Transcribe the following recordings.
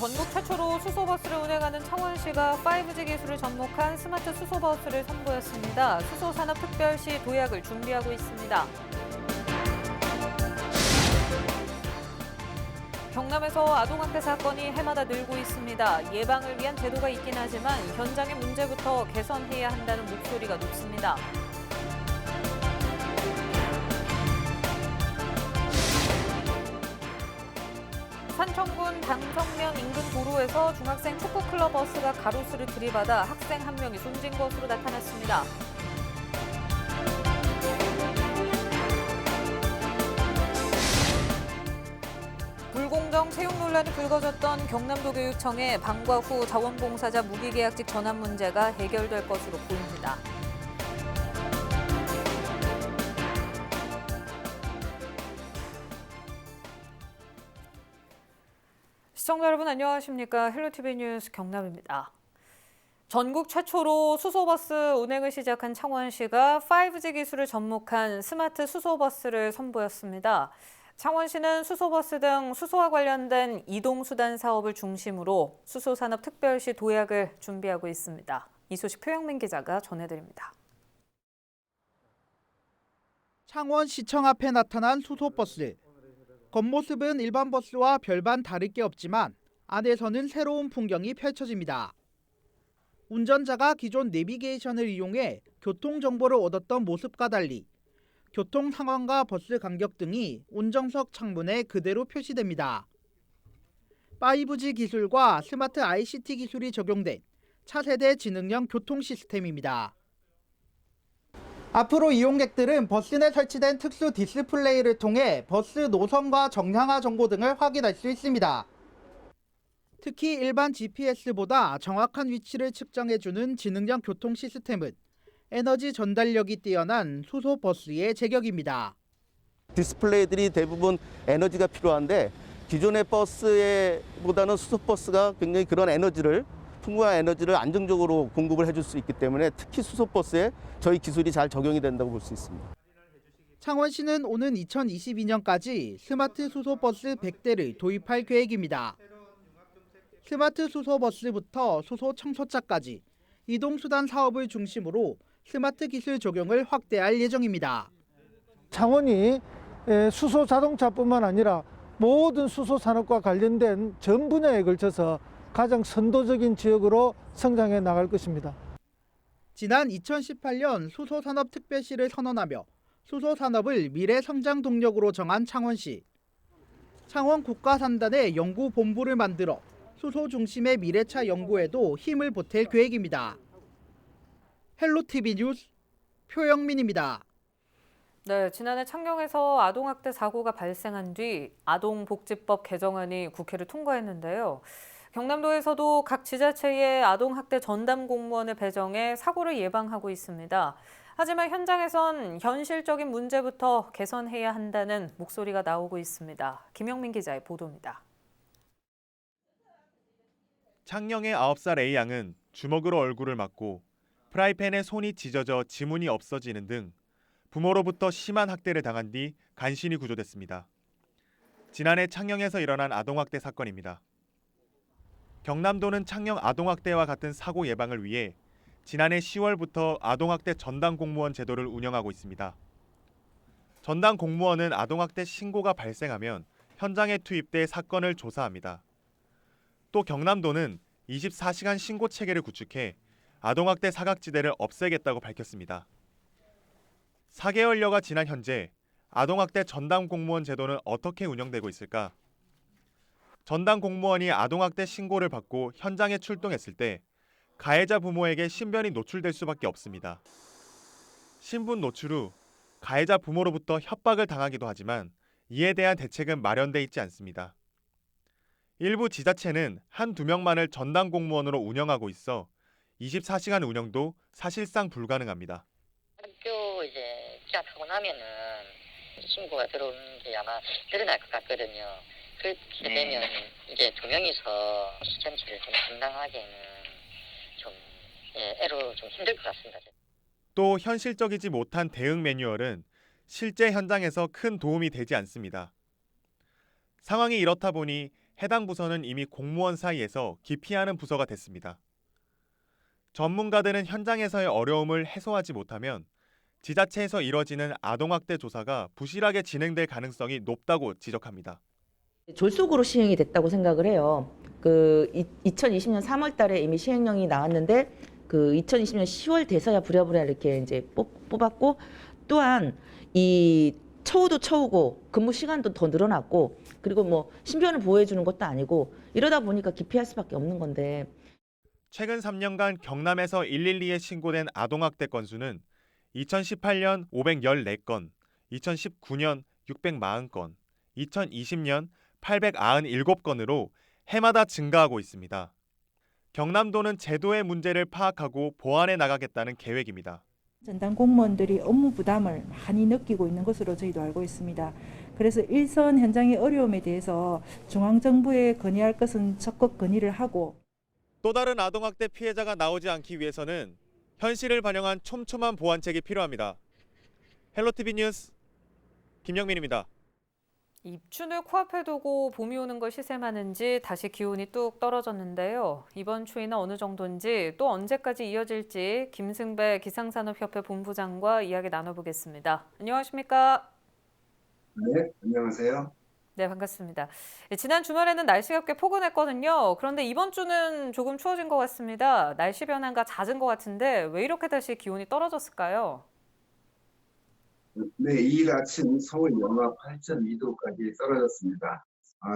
전국 최초로 수소버스를 운행하는 창원시가 5G 기술을 접목한 스마트 수소버스를 선보였습니다. 수소산업특별시 도약을 준비하고 있습니다. 경남에서 아동학대 사건이 해마다 늘고 있습니다. 예방을 위한 제도가 있긴 하지만 현장의 문제부터 개선해야 한다는 목소리가 높습니다. 산청군 당성면 인근 도로에서 중학생 축구클럽 버스가 가로수를 들이받아 학생 한 명이 숨진 것으로 나타났습니다. 불공정 채용 논란이 불거졌던 경남도 교육청의 방과 후 자원봉사자 무기계약직 전환 문제가 해결될 것으로 보입니다. 시청자 여러분 안녕하십니까? 헬로티비 뉴스 경남입니다. 전국 최초로 수소버스 운행을 시작한 창원시가 5G 기술을 접목한 스마트 수소버스를 선보였습니다. 창원시는 수소버스 등 수소와 관련된 이동수단 사업을 중심으로 수소산업특별시 도약을 준비하고 있습니다. 이 소식 표영민 기자가 전해드립니다. 창원시청 앞에 나타난 수소버스. 겉모습은 일반 버스와 별반 다를 게 없지만 안에서는 새로운 풍경이 펼쳐집니다. 운전자가 기존 내비게이션을 이용해 교통정보를 얻었던 모습과 달리 교통 상황과 버스 간격 등이 운전석 창문에 그대로 표시됩니다. 5G 기술과 스마트 ICT 기술이 적용된 차세대 지능형 교통 시스템입니다. 앞으로 이용객들은 버스 내 설치된 특수 디스플레이를 통해 버스 노선과 정량화 정보 등을 확인할 수 있습니다. 특히 일반 GPS보다 정확한 위치를 측정해주는 지능형 교통 시스템은 에너지 전달력이 뛰어난 수소버스의 제격입니다. 디스플레이들이 대부분 에너지가 필요한데 기존의 버스보다는 수소버스가 굉장히 그런 풍부한 에너지를 안정적으로 공급을 해줄 수 있기 때문에 특히 수소버스에 저희 기술이 잘 적용이 된다고 볼 수 있습니다. 창원시는 오는 2022년까지 스마트 수소버스 100대를 도입할 계획입니다. 스마트 수소버스부터 수소 청소차까지 이동수단 사업을 중심으로 스마트 기술 적용을 확대할 예정입니다. 창원이 수소 자동차뿐만 아니라 모든 수소 산업과 관련된 전 분야에 걸쳐서 가장 선도적인 지역으로 성장해 나갈 것입니다. 지난 2018년 수소산업특별시를 선언하며 수소산업을 미래 성장 동력으로 정한 창원시. 창원 국가산단의 연구본부를 만들어 수소 중심의 미래차 연구에도 힘을 보탤 계획입니다. 헬로티비 뉴스 표영민입니다. 네, 지난해 창녕에서 아동학대 사고가 발생한 뒤 아동복지법 개정안이 국회를 통과했는데요. 경남도에서도 각 지자체에 아동학대 전담 공무원을 배정해 사고를 예방하고 있습니다. 하지만 현장에선 현실적인 문제부터 개선해야 한다는 목소리가 나오고 있습니다. 김영민 기자의 보도입니다. 창녕의 9살 A양은 주먹으로 얼굴을 맞고 프라이팬에 손이 찢어져 지문이 없어지는 등 부모로부터 심한 학대를 당한 뒤 간신히 구조됐습니다. 지난해 창녕에서 일어난 아동학대 사건입니다. 경남도는 창녕 아동학대와 같은 사고 예방을 위해 지난해 10월부터 아동학대 전담 공무원 제도를 운영하고 있습니다. 전담 공무원은 아동학대 신고가 발생하면 현장에 투입돼 사건을 조사합니다. 또 경남도는 24시간 신고 체계를 구축해 아동학대 사각지대를 없애겠다고 밝혔습니다. 4개월여가 지난 현재 아동학대 전담 공무원 제도는 어떻게 운영되고 있을까? 전담 공무원이 아동학대 신고를 받고 현장에 출동했을 때 가해자 부모에게 신변이 노출될 수밖에 없습니다. 신분 노출 후 가해자 부모로부터 협박을 당하기도 하지만 이에 대한 대책은 마련돼 있지 않습니다. 일부 지자체는 한두 명만을 전담 공무원으로 운영하고 있어 24시간 운영도 사실상 불가능합니다. 학교 이제 시작하고 나면은 신고가 들어오는 게 아마 늘어날 것 같거든요. 그렇게 되면 이제 두 명이서 전체를 좀 감당하기에는 좀 애로 좀 힘들 것 같습니다. 또 현실적이지 못한 대응 매뉴얼은 실제 현장에서 큰 도움이 되지 않습니다. 상황이 이렇다 보니 해당 부서는 이미 공무원 사이에서 기피하는 부서가 됐습니다. 전문가들은 현장에서의 어려움을 해소하지 못하면 지자체에서 이뤄지는 아동학대 조사가 부실하게 진행될 가능성이 높다고 지적합니다. 졸속으로 시행이 됐다고 생각을 해요. 2020년 3월 달에 이미 시행령이 나왔는데 2020년 10월 돼서야 부랴부랴 이렇게 이제 뽑았고, 또한 이 처우도 처우고 근무 시간도 더 늘어났고, 그리고 뭐 신변을 보호해 주는 것도 아니고, 이러다 보니까 기피할 수밖에 없는 건데. 최근 3년간 경남에서 112에 신고된 아동학대 건수는 2018년 514건, 2019년 640건, 2020년 897건으로 해마다 증가하고 있습니다. 경남도는 제도의 문제를 파악하고 보완해 나가겠다는 계획입니다. 전담 공무원들이 업무 부담을 많이 느끼고 있는 것으로 저희도 알고 있습니다. 그래서 일선 현장의 어려움에 대해서 중앙정부에 건의할 것은 적극 건의를 하고, 또 다른 아동학대 피해자가 나오지 않기 위해서는 현실을 반영한 촘촘한 보완책이 필요합니다. 헬로티비 뉴스 김영민입니다. 입춘을 코앞에 두고 봄이 오는 걸 시샘하는지 다시 기온이 뚝 떨어졌는데요. 이번 추위는 어느 정도인지 또 언제까지 이어질지 김승배 기상산업협회 본부장과 이야기 나눠보겠습니다. 안녕하십니까? 네, 안녕하세요. 네, 반갑습니다. 지난 주말에는 날씨가 꽤 포근했거든요. 그런데 이번 주는 조금 추워진 것 같습니다. 날씨 변화가 잦은 것 같은데 왜 이렇게 다시 기온이 떨어졌을까요? 네, 이일 아침 서울 영하 8.2도까지 떨어졌습니다.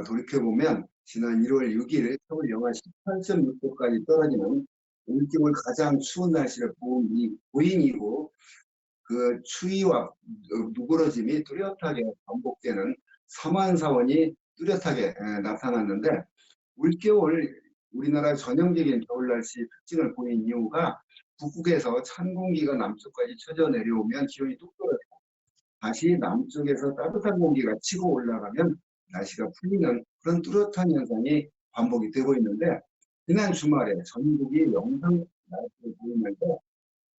돌이켜보면 지난 1월 6일 서울 영하 18.6도까지 떨어지는 올겨울 가장 추운 날씨를 보인 이후 그 추위와 누그러짐이 뚜렷하게 반복되는 삼한사원이 뚜렷하게 나타났는데, 올겨울 우리나라 전형적인 겨울 날씨 특징을 보인 이유가 북극에서 찬 공기가 남쪽까지 쳐져 내려오면 기온이 뚝 떨어지고, 다시 남쪽에서 따뜻한 공기가 치고 올라가면 날씨가 풀리는 그런 뚜렷한 현상이 반복이 되고 있는데, 지난 주말에 전국이 영상 날씨를 보이면서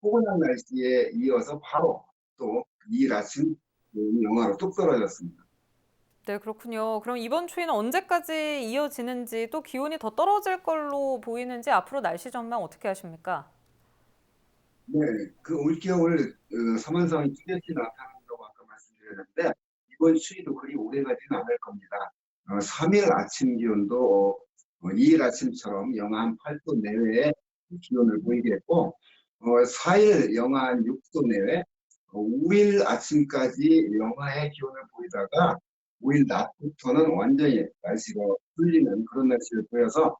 포근한 날씨에 이어서 바로 또 이일 아침 영하로 뚝 떨어졌습니다. 네, 그렇군요. 그럼 이번 추위는 언제까지 이어지는지 또 기온이 더 떨어질 걸로 보이는지 앞으로 날씨 전망 어떻게 하십니까? 네, 그 올겨울 삼한상이 뚜렷이 나타난다고 아까 말씀드렸는데, 이번 추위도 그리 오래 가지는 않을 겁니다. 3일 아침 기온도 2일 아침처럼 영하 한 8도 내외의 기온을 보이겠고, 4일 영하 한 6도 내외, 5일 아침까지 영하의 기온을 보이다가 5일 낮부터는 완전히 날씨가 풀리는 그런 날씨를 보여서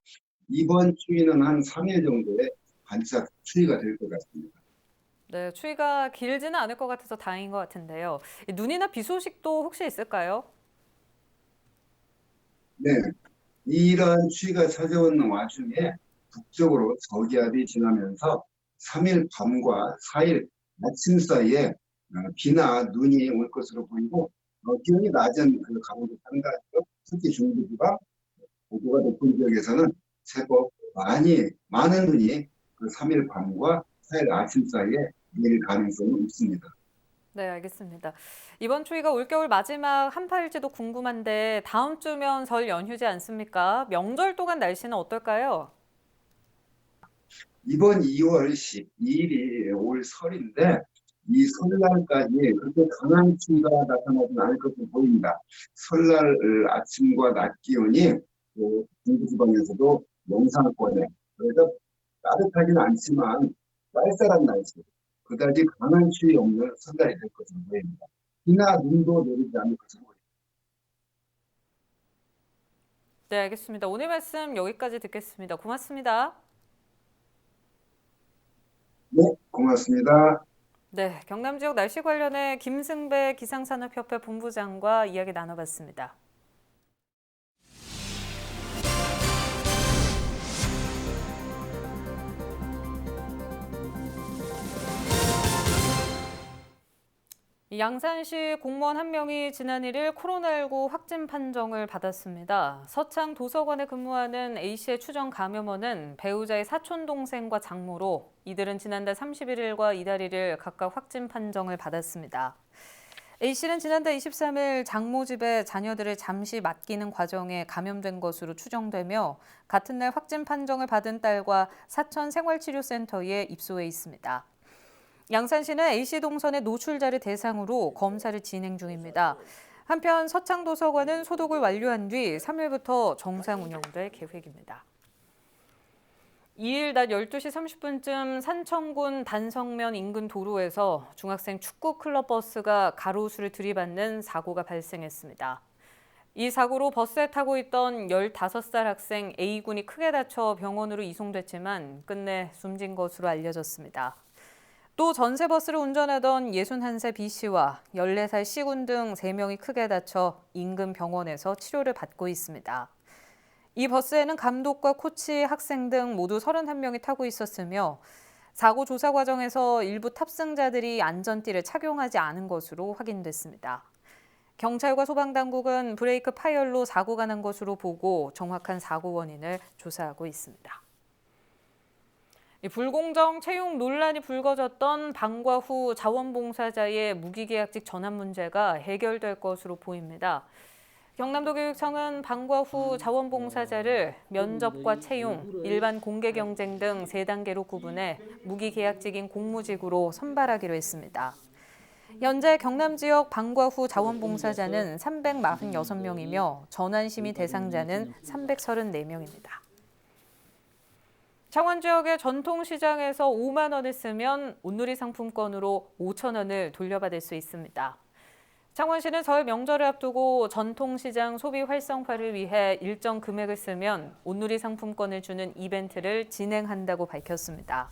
이번 추위는 한 3일 정도의 반짝 추위가 될 것 같습니다. 네, 추위가 길지는 않을 것 같아서 다행인 것 같은데요. 눈이나 비 소식도 혹시 있을까요? 네, 이런 추위가 찾아오는 와중에 북쪽으로 저기압이 지나면서 3일 밤과 4일 아침 사이에 비나 눈이 올 것으로 보이고, 기온이 낮은 그 강원도 산간 지역, 특히 중부지방, 고도가 높은 지역에서는 제법 많은 눈이 그 3일 밤과 4일 아침 사이에 내릴 가능성이 있습니다. 네, 알겠습니다. 이번 추위가 올겨울 마지막 한파일지도 궁금한데 다음 주면 설 연휴지 않습니까? 명절 동안 날씨는 어떨까요? 이번 2월 12일이 올 설인데, 이 설날까지 그렇게 강한 추위가 나타나지는 않을 것으로 보입니다. 설날 아침과 낮 기온이 중부지방에서도 영상권에, 그래서 따뜻하지는 않지만 쌀쌀한 날씨, 그다지 강한 추위 없는 설날이 될 것으로 보입니다. 비나 눈도 내리지 않을 것으로 보입니다. 네, 알겠습니다. 오늘 말씀 여기까지 듣겠습니다. 고맙습니다. 네, 고맙습니다. 네, 경남 지역 날씨 관련해 김승배 기상산업협회 본부장과 이야기 나눠봤습니다. 양산시 공무원 한 명이 지난 1일 코로나19 확진 판정을 받았습니다. 서창 도서관에 근무하는 A씨의 추정 감염원은 배우자의 사촌 동생과 장모로 이들은 지난달 31일과 이달 1일 각각 확진 판정을 받았습니다. A씨는 지난달 23일 장모 집에 자녀들을 잠시 맡기는 과정에 감염된 것으로 추정되며 같은 날 확진 판정을 받은 딸과 사천 생활치료센터에 입소해 있습니다. 양산시는 A씨 동선의 노출자를 대상으로 검사를 진행 중입니다. 한편 서창도서관은 소독을 완료한 뒤 3일부터 정상 운영될 계획입니다. 2일 낮 12시 30분쯤 산청군 단성면 인근 도로에서 중학생 축구 클럽 버스가 가로수를 들이받는 사고가 발생했습니다. 이 사고로 버스에 타고 있던 15살 학생 A군이 크게 다쳐 병원으로 이송됐지만 끝내 숨진 것으로 알려졌습니다. 또 전세버스를 운전하던 61세 B씨와 14살 C군 등 3명이 크게 다쳐 인근 병원에서 치료를 받고 있습니다. 이 버스에는 감독과 코치, 학생 등 모두 31명이 타고 있었으며 사고 조사 과정에서 일부 탑승자들이 안전띠를 착용하지 않은 것으로 확인됐습니다. 경찰과 소방당국은 브레이크 파열로 사고가 난 것으로 보고 정확한 사고 원인을 조사하고 있습니다. 불공정 채용 논란이 불거졌던 방과 후 자원봉사자의 무기계약직 전환 문제가 해결될 것으로 보입니다. 경남도 교육청은 방과 후 자원봉사자를 면접과 채용, 일반 공개 경쟁 등 3단계로 구분해 무기계약직인 공무직으로 선발하기로 했습니다. 현재 경남 지역 방과 후 자원봉사자는 346명이며 전환심의 대상자는 334명입니다. 창원 지역의 전통시장에서 5만 원을 쓰면 온누리 상품권으로 5천 원을 돌려받을 수 있습니다. 창원시는 설 명절을 앞두고 전통시장 소비 활성화를 위해 일정 금액을 쓰면 온누리 상품권을 주는 이벤트를 진행한다고 밝혔습니다.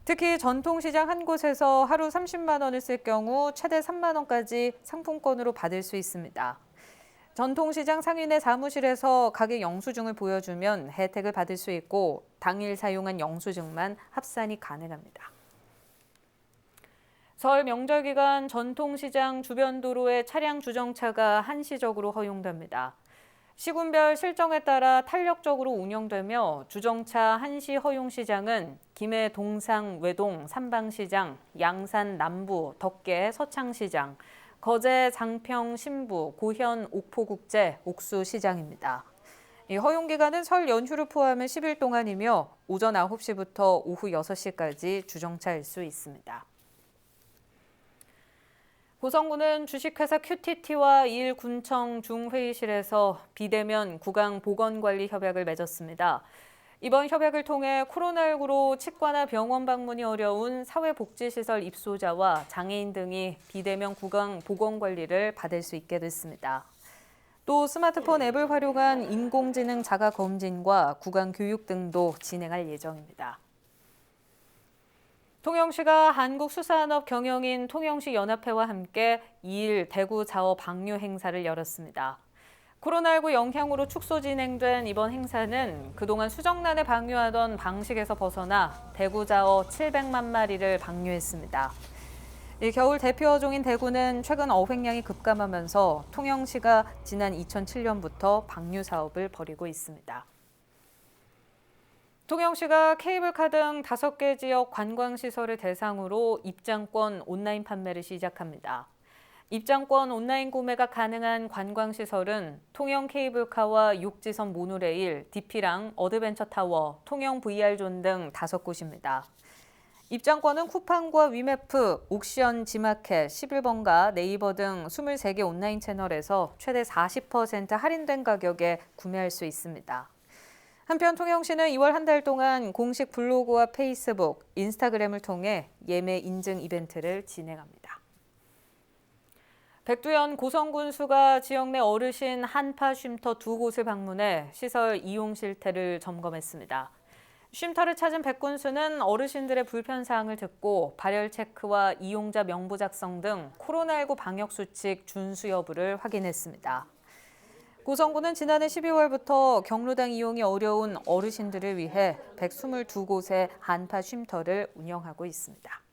특히 전통시장 한 곳에서 하루 30만 원을 쓸 경우 최대 3만 원까지 상품권으로 받을 수 있습니다. 전통시장 상인의 사무실에서 가게 영수증을 보여주면 혜택을 받을 수 있고 당일 사용한 영수증만 합산이 가능합니다. 설 명절 기간 전통시장 주변 도로의 차량 주정차가 한시적으로 허용됩니다. 시군별 실정에 따라 탄력적으로 운영되며 주정차 한시 허용 시장은 김해 동상 외동 삼방시장, 양산 남부 덕계 서창시장, 거제 장평 신부 고현 옥포국제 옥수시장입니다. 이 허용 기간은 설 연휴를 포함해 10일 동안이며 오전 9시부터 오후 6시까지 주정차할 수 있습니다. 고성군은 주식회사 QTT와 이일군청 중회의실에서 비대면 구강보건관리 협약을 맺었습니다. 이번 협약을 통해 코로나19로 치과나 병원 방문이 어려운 사회복지시설 입소자와 장애인 등이 비대면 구강보건관리를 받을 수 있게 됐습니다. 또 스마트폰 앱을 활용한 인공지능 자가검진과 구강교육 등도 진행할 예정입니다. 통영시가 한국수산업경영인 통영시 연합회와 함께 2일 대구 자어 방류 행사를 열었습니다. 코로나19 영향으로 축소 진행된 이번 행사는 그동안 수정란에 방류하던 방식에서 벗어나 대구 자어 700만 마리를 방류했습니다. 이 겨울 대표 어종인 대구는 최근 어획량이 급감하면서 통영시가 지난 2007년부터 방류 사업을 벌이고 있습니다. 통영시가 케이블카 등 5개 지역 관광시설을 대상으로 입장권 온라인 판매를 시작합니다. 입장권 온라인 구매가 가능한 관광시설은 통영 케이블카와 육지선 모노레일, 디피랑, 어드벤처타워, 통영 VR존 등 5곳입니다. 입장권은 쿠팡과 위메프, 옥션, 지마켓, 11번가, 네이버 등 23개 온라인 채널에서 최대 40% 할인된 가격에 구매할 수 있습니다. 한편 통영시는 2월 한 달 동안 공식 블로그와 페이스북, 인스타그램을 통해 예매 인증 이벤트를 진행합니다. 백두현 고성군수가 지역 내 어르신 한파 쉼터 2곳을 방문해 시설 이용 실태를 점검했습니다. 쉼터를 찾은 백군수는 어르신들의 불편사항을 듣고 발열 체크와 이용자 명부 작성 등 코로나19 방역수칙 준수 여부를 확인했습니다. 고성군은 지난해 12월부터 경로당 이용이 어려운 어르신들을 위해 122곳의 한파 쉼터를 운영하고 있습니다.